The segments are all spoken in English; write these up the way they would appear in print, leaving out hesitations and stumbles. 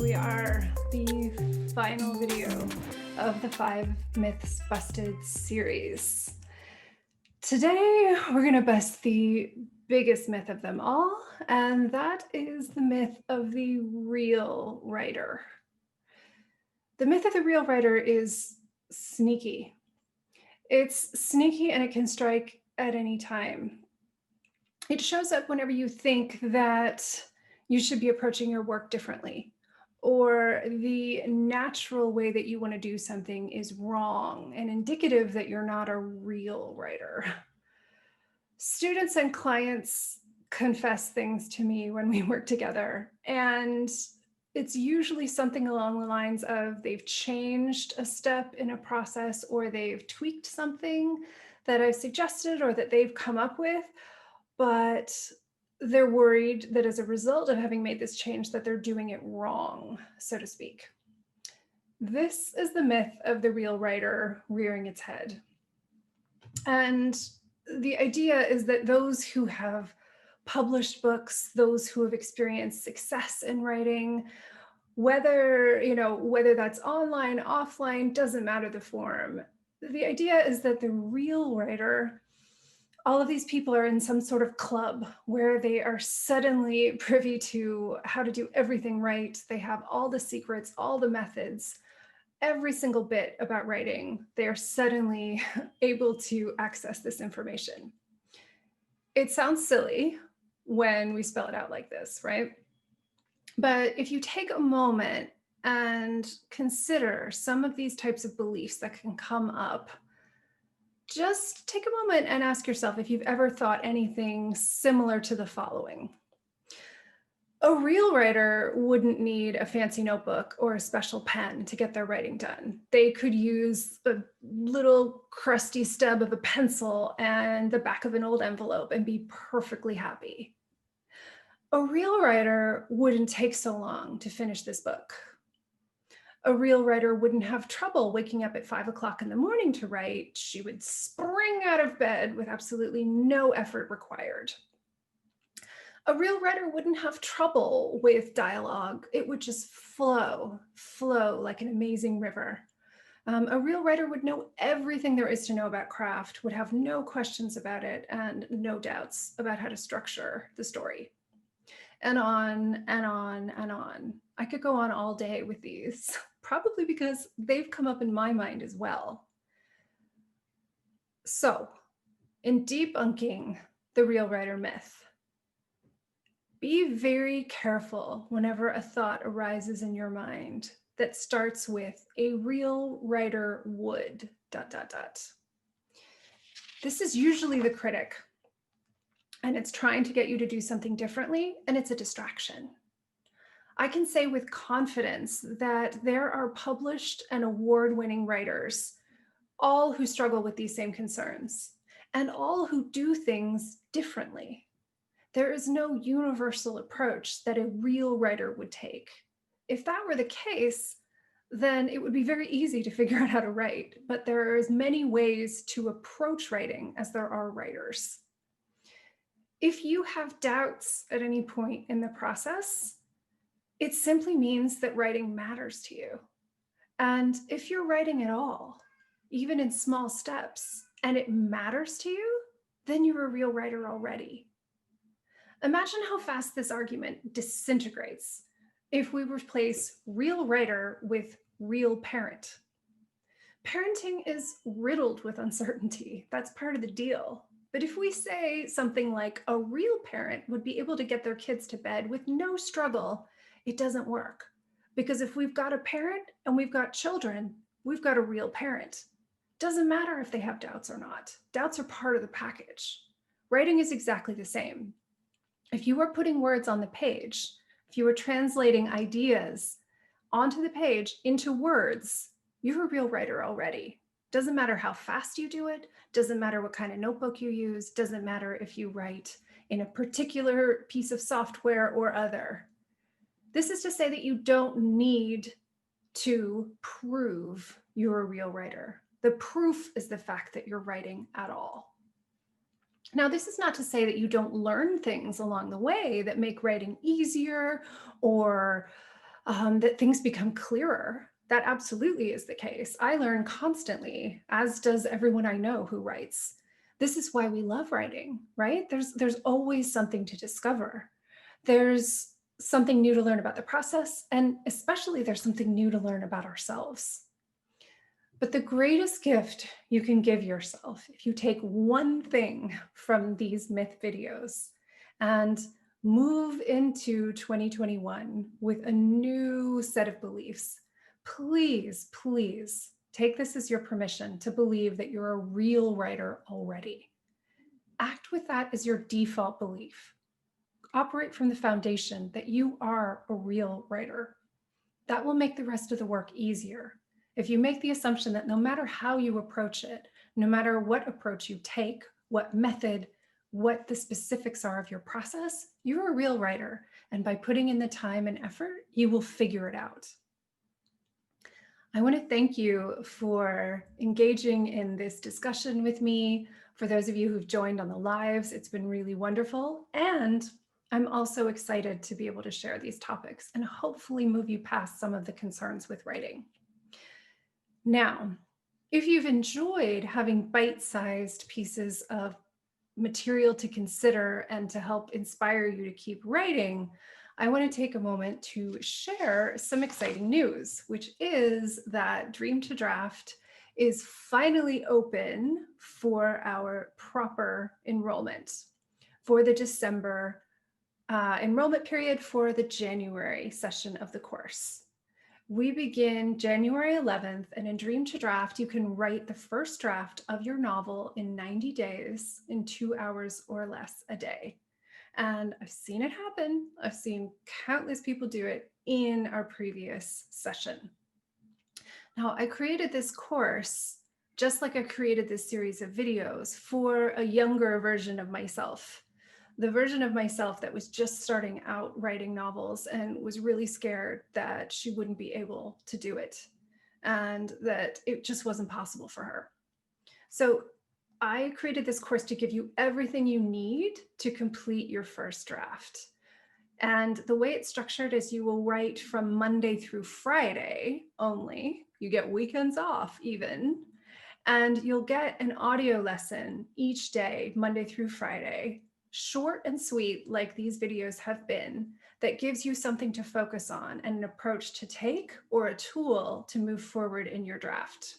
we are, the final video of the 5 Myths Busted series. Today, we're going to bust the biggest myth of them all, and that is the myth of the real writer. The myth of the real writer is sneaky. It's sneaky and it can strike at any time. It shows up whenever you think that you should be approaching your work differently, or the natural way that you want to do something is wrong and indicative that you're not a real writer. Students and clients confess things to me when we work together, and it's usually something along the lines of they've changed a step in a process, or they've tweaked something that I've suggested or that they've come up with, but they're worried that as a result of having made this change that they're doing it wrong, so to speak. This is the myth of the real writer rearing its head. And the idea is that those who have published books, those who have experienced success in writing, whether that's online, offline, doesn't matter the form. The idea is that the real writer, all of these people are in some sort of club where they are suddenly privy to how to do everything right. They have all the secrets, all the methods, every single bit about writing. They are suddenly able to access this information. It sounds silly when we spell it out like this, right? But if you take a moment and consider some of these types of beliefs that can come up, just take a moment and ask yourself if you've ever thought anything similar to the following. A real writer wouldn't need a fancy notebook or a special pen to get their writing done. They could use a little crusty stub of a pencil and the back of an old envelope and be perfectly happy. A real writer wouldn't take so long to finish this book. A real writer wouldn't have trouble waking up at 5 o'clock in the morning to write. She would spring out of bed with absolutely no effort required. A real writer wouldn't have trouble with dialogue. It would just flow like an amazing river. A real writer would know everything there is to know about craft, would have no questions about it, and no doubts about how to structure the story. And on and on and on. I could go on all day with these, probably because they've come up in my mind as well. So, in debunking the real writer myth, be very careful whenever a thought arises in your mind that starts with "a real writer would ... This is usually the critic, and it's trying to get you to do something differently, and it's a distraction. I can say with confidence that there are published and award-winning writers, all who struggle with these same concerns, and all who do things differently. There is no universal approach that a real writer would take. If that were the case, then it would be very easy to figure out how to write, but there are as many ways to approach writing as there are writers. If you have doubts at any point in the process, it simply means that writing matters to you. And if you're writing at all, even in small steps, and it matters to you, then you're a real writer already. Imagine how fast this argument disintegrates if we replace real writer with real parent. Parenting is riddled with uncertainty. That's part of the deal. But if we say something like a real parent would be able to get their kids to bed with no struggle, it doesn't work. Because if we've got a parent and we've got children, we've got a real parent. Doesn't matter if they have doubts or not. Doubts are part of the package. Writing is exactly the same. If you are putting words on the page, if you are translating ideas onto the page into words, you're a real writer already. Doesn't matter how fast you do it, doesn't matter what kind of notebook you use, doesn't matter if you write in a particular piece of software or other. This is to say that you don't need to prove you're a real writer. The proof is the fact that you're writing at all. Now, this is not to say that you don't learn things along the way that make writing easier or that things become clearer. That absolutely is the case. I learn constantly, as does everyone I know who writes. This is why we love writing, right? There's always something to discover. There's something new to learn about the process, and especially there's something new to learn about ourselves. But the greatest gift you can give yourself, if you take one thing from these myth videos and move into 2021 with a new set of beliefs, please, please take this as your permission to believe that you're a real writer already. Act with that as your default belief. Operate from the foundation that you are a real writer. That will make the rest of the work easier. If you make the assumption that no matter how you approach it, no matter what approach you take, what method, what the specifics are of your process, you're a real writer. And by putting in the time and effort, you will figure it out. I want to thank you for engaging in this discussion with me. For those of you who've joined on the lives, it's been really wonderful. And I'm also excited to be able to share these topics and hopefully move you past some of the concerns with writing. Now, if you've enjoyed having bite-sized pieces of material to consider and to help inspire you to keep writing, I want to take a moment to share some exciting news, which is that Dream to Draft is finally open for our proper enrollment for the December enrollment period for the January session of the course. We begin January 11th, and in Dream to Draft, you can write the first draft of your novel in 90 days in 2 hours or less a day. And I've seen it happen. I've seen countless people do it in our previous session. Now, I created this course just like I created this series of videos for a younger version of myself. The version of myself that was just starting out writing novels and was really scared that she wouldn't be able to do it and that it just wasn't possible for her. So I created this course to give you everything you need to complete your first draft. And the way it's structured is you will write from Monday through Friday only. You get weekends off even. And you'll get an audio lesson each day, Monday through Friday, short and sweet like these videos have been, that gives you something to focus on and an approach to take or a tool to move forward in your draft.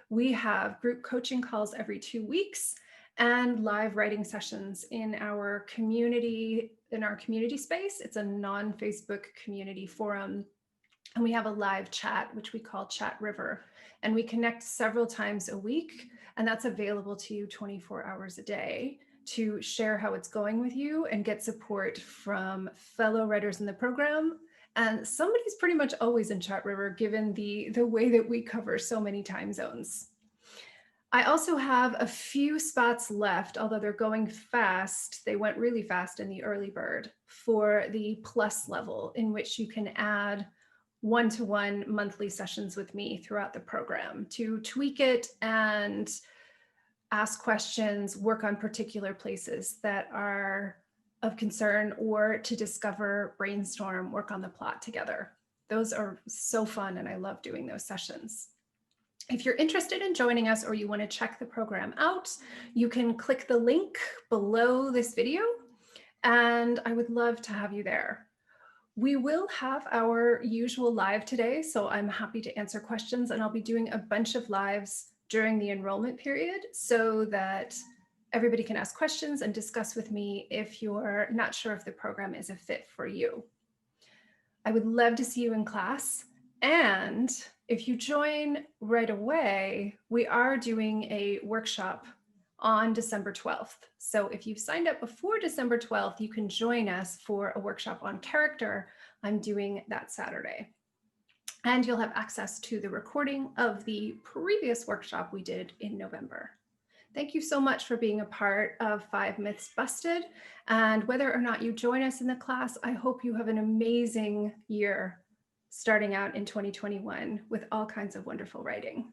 We have group coaching calls every 2 weeks and live writing sessions in our community space. It's a non-Facebook community forum. And we have a live chat, which we call Chat River. And we connect several times a week, and that's available to you 24 hours a day to share how it's going with you and get support from fellow writers in the program. And somebody's pretty much always in Chat River, given the way that we cover so many time zones. I also have a few spots left, although they're going fast. They went really fast in the early bird for the plus level, in which you can add one-to-one monthly sessions with me throughout the program to tweak it and ask questions, work on particular places that are of concern, or to discover, brainstorm, work on the plot together. Those are so fun, and I love doing those sessions. If you're interested in joining us or you want to check the program out, you can click the link below this video, and I would love to have you there. We will have our usual live today, so I'm happy to answer questions, and I'll be doing a bunch of lives during the enrollment period so that everybody can ask questions and discuss with me if you're not sure if the program is a fit for you. I would love to see you in class. And if you join right away, we are doing a workshop on December 12th. So if you've signed up before December 12th, you can join us for a workshop on character. I'm doing that Saturday. And you'll have access to the recording of the previous workshop we did in November. Thank you so much for being a part of 5 Myths Busted. And whether or not you join us in the class, I hope you have an amazing year starting out in 2021 with all kinds of wonderful writing.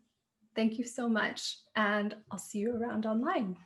Thank you so much, and I'll see you around online.